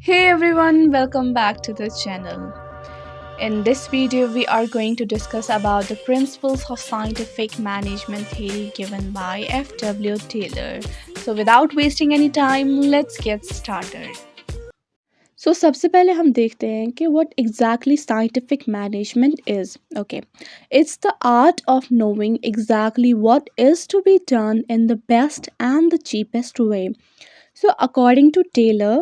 Hey everyone, welcome back to the channel. In this video, we are going to discuss about the principles of scientific management theory given by F.W. Taylor. So without wasting any time, let's get started. सबसे पहले हम देखते हैं कि what exactly scientific management is. Okay, it's the art of knowing exactly what is to be done in the best and the cheapest way. So according to Taylor,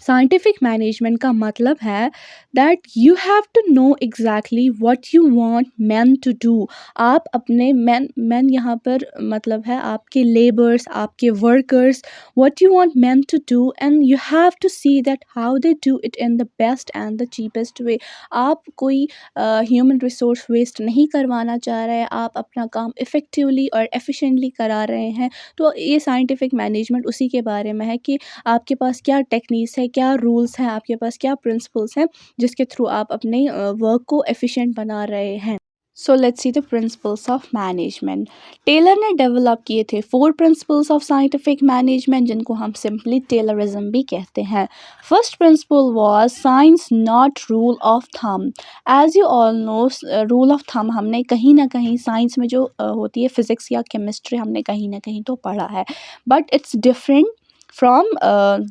scientific management का मतलब है that you have to know exactly what you want man to do. आप अपने man यहाँ पर मतलब है आपके लेबर्स, आपके workers, what you want man to do and you have to see that how they do it in the best and the cheapest way. आप कोई ह्यूमन रिसोर्स वेस्ट नहीं करवाना चाह रहे हैं, आप अपना काम इफ़ेक्टिवली और एफिशिएंटली करा रहे हैं। तो ये साइंटिफिक मैनेजमेंट उसी के बारे में है कि आपके पास क्या टेक्निक्स है, क्या रूल्स हैं, आपके पास क्या प्रिंसिपल्स हैं जिसके थ्रू आप अपने वर्क को एफिशिएंट बना रहे हैं। So let's see the principles of management. Taylor ने डेवलप किए थे 4 प्रिंसिपल्स ऑफ साइंटिफिक मैनेजमेंट जिनको हम सिंपली टेलरिज्म भी कहते हैं। First principle was science not rule of thumb. As you all know, rule of thumb हमने कहीं ना कहीं साइंस में जो होती है फिजिक्स या केमिस्ट्री, हमने कहीं ना कहीं तो पढ़ा है, but it's different from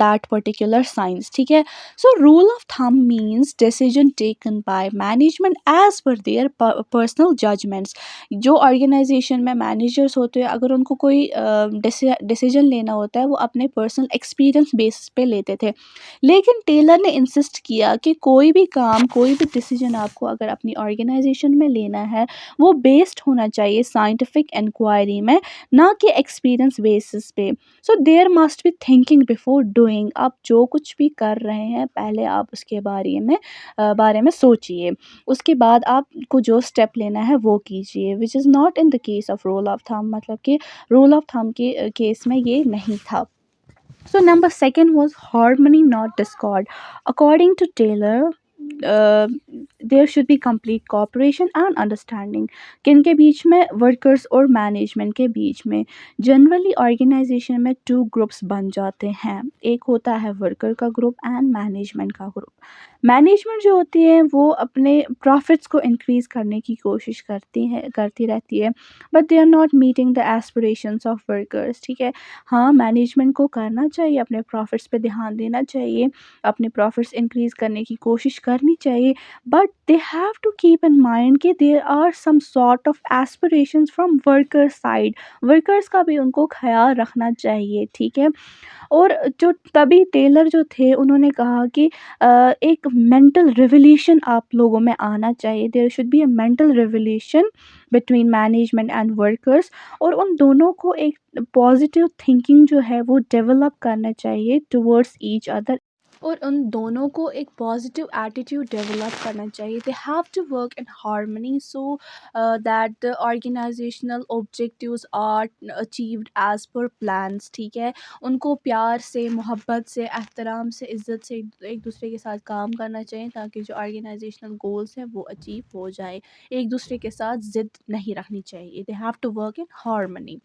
that particular science. ठीक है, so rule of thumb means decision taken by management as per their personal judgments. जो ऑर्गेनाइजेशन में मैनेजर्स होते हैं, अगर उनको कोई डिसीजन लेना होता है वो अपने पर्सनल एक्सपीरियंस बेसिस पे लेते थे। लेकिन टेलर ने इंसिस्ट किया कि कोई भी काम, कोई भी डिसीजन आपको अगर अपनी ऑर्गेनाइजेशन में लेना है वो बेस्ड होना चाहिए साइंटिफिक इंक्वायरी में, ना कि एक्सपीरियंस बेसिस पे। So there must be thinking before doing. आप जो कुछ भी कर रहे हैं पहले आप उसके बारे में सोचिए, उसके बाद आपको जो स्टेप लेना है वो कीजिए, which is not in the case of rule of thumb. मतलब कि रूल ऑफ थंब के केस में ये नहीं था। So number second was harmony, not discord. According to Taylor, uh, there should be complete cooperation and understanding. किन के बीच में? वर्कर्स और मैनेजमेंट के बीच में। जनरली ऑर्गेनाइजेशन में 2 ग्रुप्स बन जाते हैं, एक होता है वर्कर का ग्रुप एंड मैनेजमेंट का ग्रुप। मैनेजमेंट जो होती है वो अपने प्रॉफिट्स को इंक्रीज़ करने की कोशिश करती रहती है, but they are not meeting the aspirations of workers. ठीक है, हाँ, मैनेजमेंट को करना चाहिए, अपने प्रॉफिट्स पे ध्यान देना चाहिए, अपने प्रॉफिट्स इंक्रीज़ करने की कोशिश करनी चाहिए, but they have to keep in mind कि there are some sort of aspirations from worker side. Workers का भी उनको ख्याल रखना चाहिए। ठीक है, और जो तभी टेलर जो थे उन्होंने कहा कि एक मेंटल रिवोल्यूशन आप लोगों में आना चाहिए। There should be a mental revolution between management and workers, और उन दोनों को एक पॉजिटिव थिंकिंग जो है वो डेवलप करना चाहिए टुवर्ड्स ईच अदर, और उन दोनों को एक पॉजिटिव एटीट्यूड डेवलप करना चाहिए। They have to work in harmony so that the organisational objectives are achieved as per plans. ठीक है, उनको प्यार से, मोहब्बत से, एहतराम से, इज़्ज़त से एक दूसरे के साथ काम करना चाहिए ताकि जो ऑर्गेनाइजेशनल गोल्स हैं वो अचीव हो जाए। एक दूसरे के साथ ज़िद नहीं रखनी चाहिए। They have to work in harmony.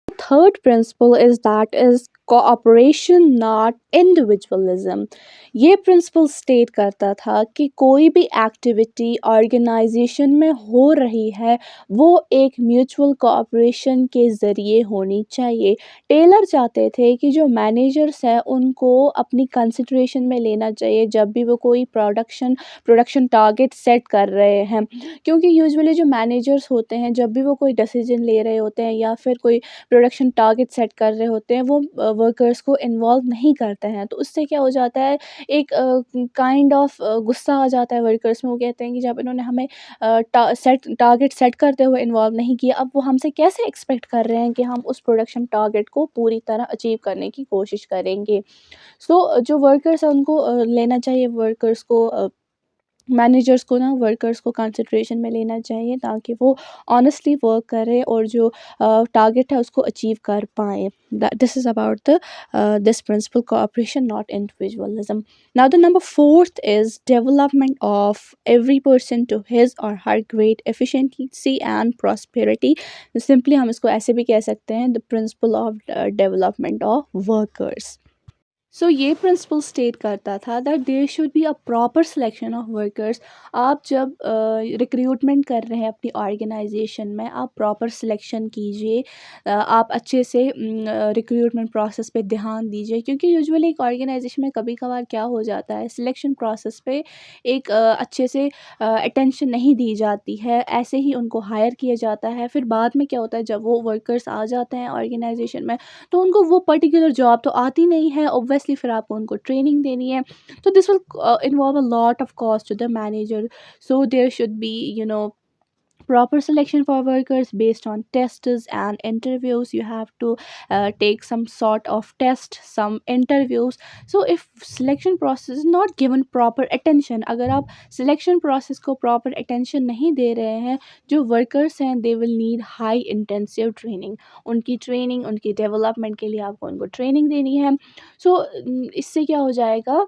Third principle is that is cooperation not individualism. ये प्रिंसिपल स्टेट करता था कि कोई भी एक्टिविटी ऑर्गेनाइजेशन में हो रही है वो एक म्यूचुअल कोऑपरेशन के ज़रिए होनी चाहिए। टेलर चाहते थे कि जो मैनेजर्स हैं उनको अपनी कंसिडरेशन में लेना चाहिए जब भी वो कोई प्रोडक्शन टारगेट सेट कर रहे हैं, क्योंकि यूजुअली जो मैनेजर्स होते हैं जब भी वो कोई डिसीजन ले रहे होते हैं या फिर कोई प्रोडक्शन टारगेट सेट कर रहे होते हैं वो वर्कर्स को इन्वॉल्व नहीं करते हैं। तो उससे क्या हो जाता है, एक काइंड ऑफ गुस्सा आ जाता है वर्कर्स में। वो कहते हैं कि जब इन्होंने हमें टारगेट सेट करते हुए इन्वॉल्व नहीं किया, अब वो हमसे कैसे एक्सपेक्ट कर रहे हैं कि हम उस प्रोडक्शन टारगेट को पूरी तरह अचीव करने की कोशिश करेंगे। सो जो वर्कर्स हैं उनको लेना चाहिए, वर्कर्स को मैनेजर्स को ना वर्कर्स को कंसिडरेशन में लेना चाहिए ताकि वो ऑनेस्टली वर्क करें और जो टारगेट है उसको अचीव कर पाएँ। This is about the this principle cooperation not individualism. Now the number fourth is development of every person to his or her great efficiency and prosperity. Simply हम इसको ऐसे भी कह सकते हैं, the principle of development of workers. So ये principle state करता था that there should be a proper selection of workers. आप जब रिक्रूटमेंट कर रहे हैं अपनी ऑर्गेनाइजेशन में, आप प्रॉपर सिलेक्शन कीजिए। आप अच्छे से रिक्रूटमेंट प्रोसेस पे ध्यान दीजिए, क्योंकि यूजुअली एक ऑर्गेनाइजेशन में कभी कभार क्या हो जाता है, सिलेक्शन प्रोसेस पे एक अच्छे से अटेंशन नहीं दी जाती है, ऐसे ही उनको हायर किया जाता है। फिर बाद में क्या होता है, जब वो वर्कर्स आ जाते हैं ऑर्गेनाइजेशन में, तो उनको वो पर्टिकुलर जॉब तो आती नहीं है ऑब्वियसली, फिर आपको उनको ट्रेनिंग देनी है। तो this will involve a lot of cost to the manager. So there should be proper selection for workers based on tests and interviews. You have to take some sort of test, some interviews. So if selection process is not given proper attention, अगर आप selection process को proper attention नहीं दे रहे हैं, जो workers हैं they will need high intensive training। उनकी training, उनकी development के लिए आपको उनको training देनी है। so इससे क्या हो जाएगा,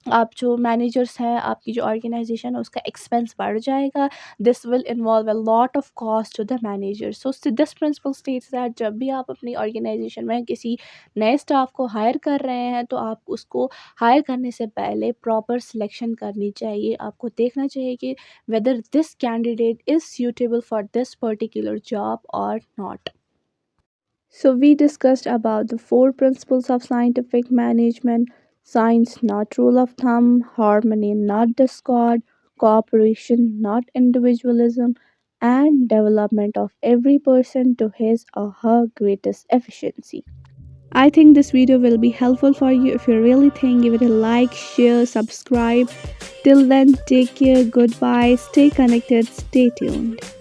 आप जो मैनेजर्स हैं, आपकी जो ऑर्गेनाइजेशन है, उसका एक्सपेंस बढ़ जाएगा। This will involve a lot of cost to the manager. So this principle states that जब भी आप अपनी ऑर्गेनाइजेशन में किसी नए स्टाफ को हायर कर रहे हैं, तो आप उसको हायर करने से पहले प्रॉपर सिलेक्शन करनी चाहिए। आपको देखना चाहिए कि whether this candidate is suitable for this particular job और not. So, we discussed about the four principles of scientific management: science, not rule of thumb; harmony, not discord; cooperation, not individualism; and development of every person to his or her greatest efficiency. I think this video will be helpful for you. If you really think, give it a like, share, subscribe. Till then, take care, goodbye, stay connected, stay tuned.